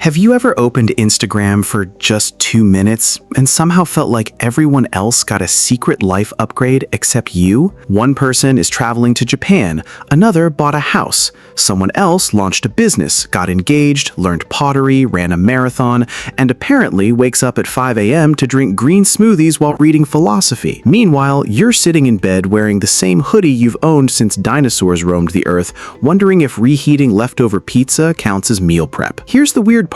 Have you ever opened Instagram for just 2 minutes and somehow felt like everyone else got a secret life upgrade except you? One person is traveling to Japan, another bought a house, someone else launched a business, got engaged, learned pottery, ran a marathon, and apparently wakes up at 5 a.m. to drink green smoothies while reading philosophy. Meanwhile, you're sitting in bed wearing the same hoodie you've owned since dinosaurs roamed the earth, wondering if reheating leftover pizza counts as meal prep. Here's the weird part.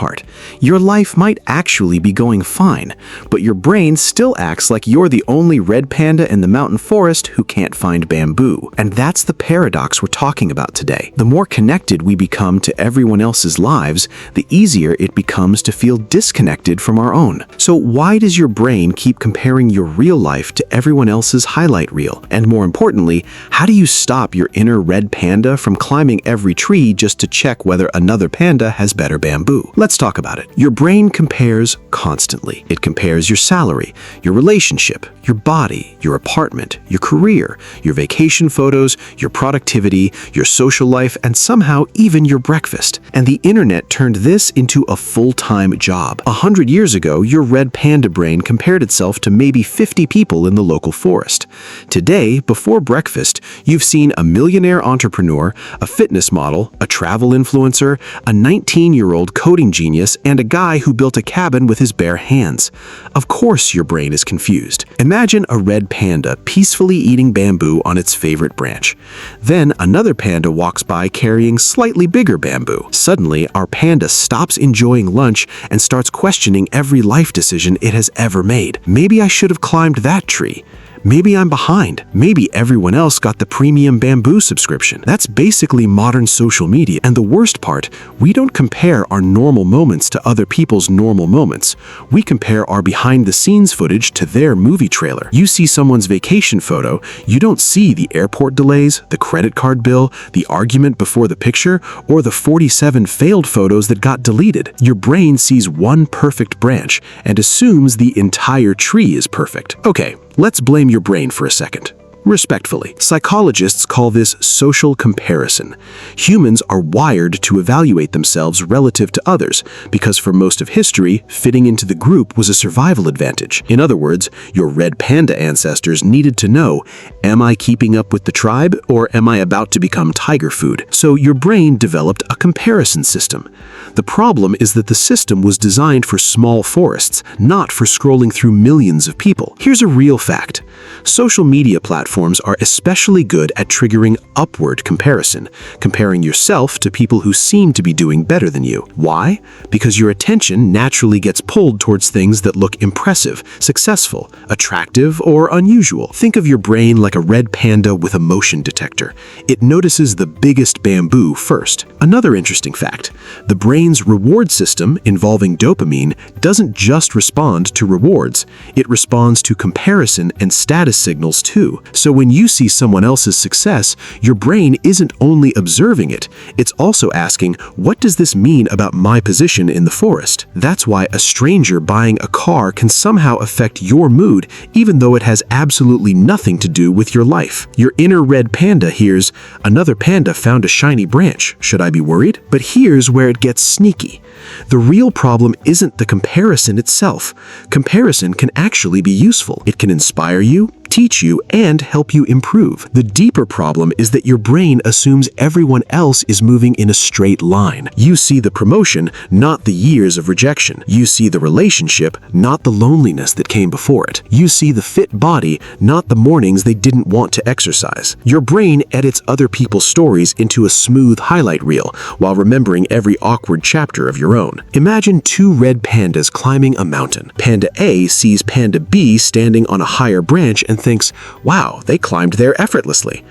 Your life might actually be going fine, but your brain still acts like you're the only red panda in the mountain forest who can't find bamboo. And that's the paradox we're talking about today. The more connected we become to everyone else's lives, the easier it becomes to feel disconnected from our own. So why does your brain keep comparing your real life to everyone else's highlight reel? And more importantly, how do you stop your inner red panda from climbing every tree just to check whether another panda has better bamboo? Let's talk about it. Your brain compares constantly. It compares your salary, your relationship, your body, your apartment, your career, your vacation photos, your productivity, your social life, and somehow even your breakfast. And the internet turned this into a full-time job. 100 years ago, your red panda brain compared itself to maybe 50 people in the local forest. Today, before breakfast, you've seen a millionaire entrepreneur, a fitness model, a travel influencer, a 19-year-old coding genius, and a guy who built a cabin with his bare hands. Of course your brain is confused. Imagine a red panda peacefully eating bamboo on its favorite branch. Then another panda walks by carrying slightly bigger bamboo. Suddenly, our panda stops enjoying lunch and starts questioning every life decision it has ever made. Maybe I should have climbed that tree. Maybe I'm behind. Maybe everyone else got the premium bamboo subscription. That's basically modern social media. And the worst part, we don't compare our normal moments to other people's normal moments. We compare our behind-the-scenes footage to their movie trailer. You see someone's vacation photo, you don't see the airport delays, the credit card bill, the argument before the picture, or the 47 failed photos that got deleted. Your brain sees one perfect branch and assumes the entire tree is perfect. Okay, let's blame your brain for a second. Respectfully, psychologists call this social comparison. Humans are wired to evaluate themselves relative to others because for most of history, fitting into the group was a survival advantage. In other words, your red panda ancestors needed to know, am I keeping up with the tribe or am I about to become tiger food? So your brain developed a comparison system. The problem is that the system was designed for small forests, not for scrolling through millions of people. Here's a real fact. Social media platforms are especially good at triggering upward comparison, comparing yourself to people who seem to be doing better than you. Why? Because your attention naturally gets pulled towards things that look impressive, successful, attractive, or unusual. Think of your brain like a red panda with a motion detector. It notices the biggest bamboo first. Another interesting fact, the brain's reward system involving dopamine doesn't just respond to rewards, it responds to comparison and status signals too. So when you see someone else's success, your brain isn't only observing it, it's also asking, what does this mean about my position in the forest? That's why a stranger buying a car can somehow affect your mood, even though it has absolutely nothing to do with your life. Your inner red panda hears, another panda found a shiny branch. Should I be worried? But here's where it gets sneaky. The real problem isn't the comparison itself. Comparison can actually be useful. It can inspire you, teach you, and help you improve. The deeper problem is that your brain assumes everyone else is moving in a straight line. You see the promotion, not the years of rejection. You see the relationship, not the loneliness that came before it. You see the fit body, not the mornings they didn't want to exercise. Your brain edits other people's stories into a smooth highlight reel while remembering every awkward chapter of your own. Imagine two red pandas climbing a mountain. Panda A sees Panda B standing on a higher branch and thinks, wow, they climbed there effortlessly.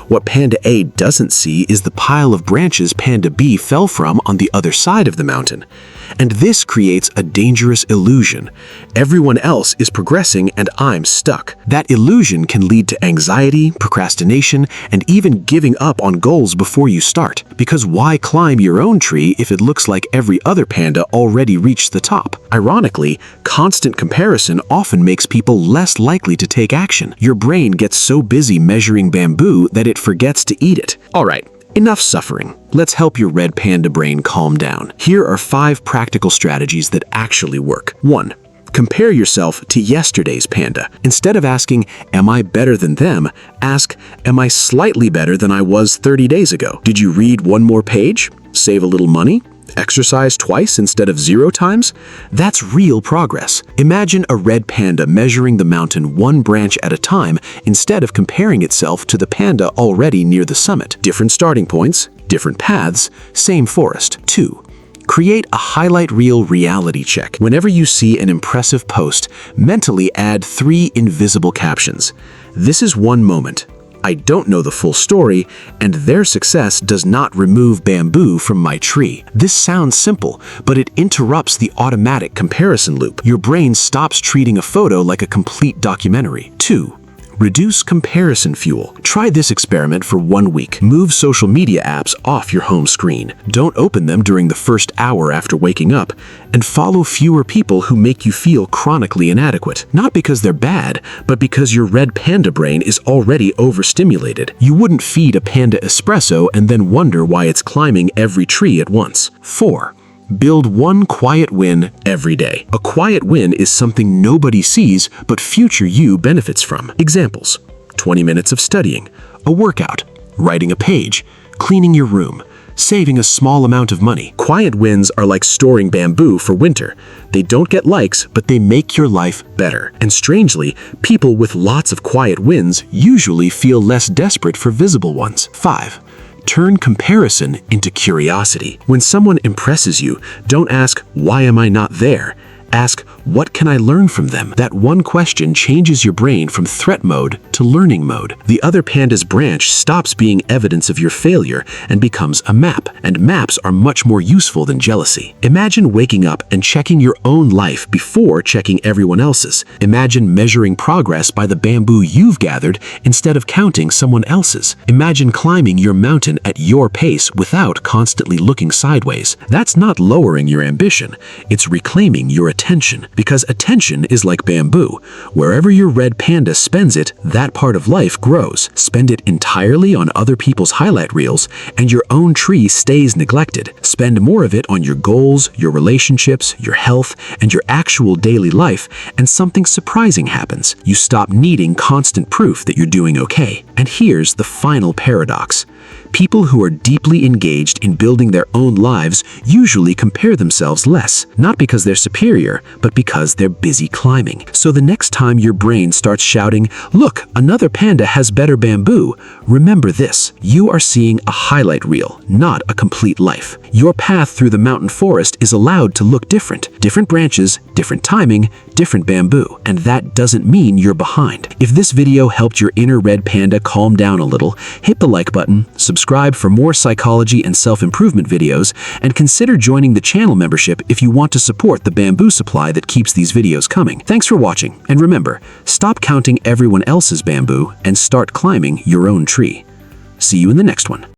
What Panda A doesn't see is the pile of branches Panda B fell from on the other side of the mountain. And this creates a dangerous illusion. Everyone else is progressing and I'm stuck. That illusion can lead to anxiety, procrastination, and even giving up on goals before you start. Because why climb your own tree if it looks like every other panda already reached the top? Ironically, constant comparison often makes people less likely to take action. Your brain gets so busy measuring bamboo that it forgets to eat it. All right. Enough suffering. Let's help your red panda brain calm down. Here are 5 practical strategies that actually work. 1. Compare yourself to yesterday's panda. Instead of asking, am I better than them? Ask, am I slightly better than I was 30 days ago? Did you read 1 more page? Save a little money? Exercise twice instead of 0 times? That's real progress. Imagine a red panda measuring the mountain 1 branch at a time instead of comparing itself to the panda already near the summit. Different starting points, different paths, same forest. 2. Create a highlight reel reality check. Whenever you see an impressive post, mentally add 3 invisible captions. This is one moment. I don't know the full story, and their success does not remove bamboo from my tree. This sounds simple, but it interrupts the automatic comparison loop. Your brain stops treating a photo like a complete documentary. 2. Reduce comparison fuel. Try this experiment for 1 week. Move social media apps off your home screen. Don't open them during the first hour after waking up, and follow fewer people who make you feel chronically inadequate. Not because they're bad, but because your red panda brain is already overstimulated. You wouldn't feed a panda espresso and then wonder why it's climbing every tree at once. 4. Build 1 quiet win every day. A quiet win is something nobody sees, but future you benefits from. Examples: 20 minutes of studying, a workout, writing a page, cleaning your room, saving a small amount of money. Quiet wins are like storing bamboo for winter. They don't get likes, but they make your life better. And strangely, people with lots of quiet wins usually feel less desperate for visible ones. 5. Turn comparison into curiosity. When someone impresses you, don't ask, why am I not there? Ask, what can I learn from them? That one question changes your brain from threat mode to learning mode. The other panda's branch stops being evidence of your failure and becomes a map. And maps are much more useful than jealousy. Imagine waking up and checking your own life before checking everyone else's. Imagine measuring progress by the bamboo you've gathered instead of counting someone else's. Imagine climbing your mountain at your pace without constantly looking sideways. That's not lowering your ambition. It's reclaiming your attention, because attention is like bamboo. Wherever your red panda spends it, that part of life grows. Spend it entirely on other people's highlight reels, and your own tree stays neglected. Spend more of it on your goals, your relationships, your health, and your actual daily life, and something surprising happens. You stop needing constant proof that you're doing okay. And here's the final paradox. People who are deeply engaged in building their own lives usually compare themselves less, not because they're superior, but because they're busy climbing. So the next time your brain starts shouting, look, another panda has better bamboo, remember this: you are seeing a highlight reel, not a complete life. Your path through the mountain forest is allowed to look different. Different branches, different timing, different bamboo. And that doesn't mean you're behind. If this video helped your inner red panda calm down a little, hit the like button, subscribe for more psychology and self-improvement videos, and consider joining the channel membership if you want to support the bamboo supply that keeps these videos coming. Thanks for watching, and remember, stop counting everyone else's bamboo and start climbing your own tree. See you in the next one.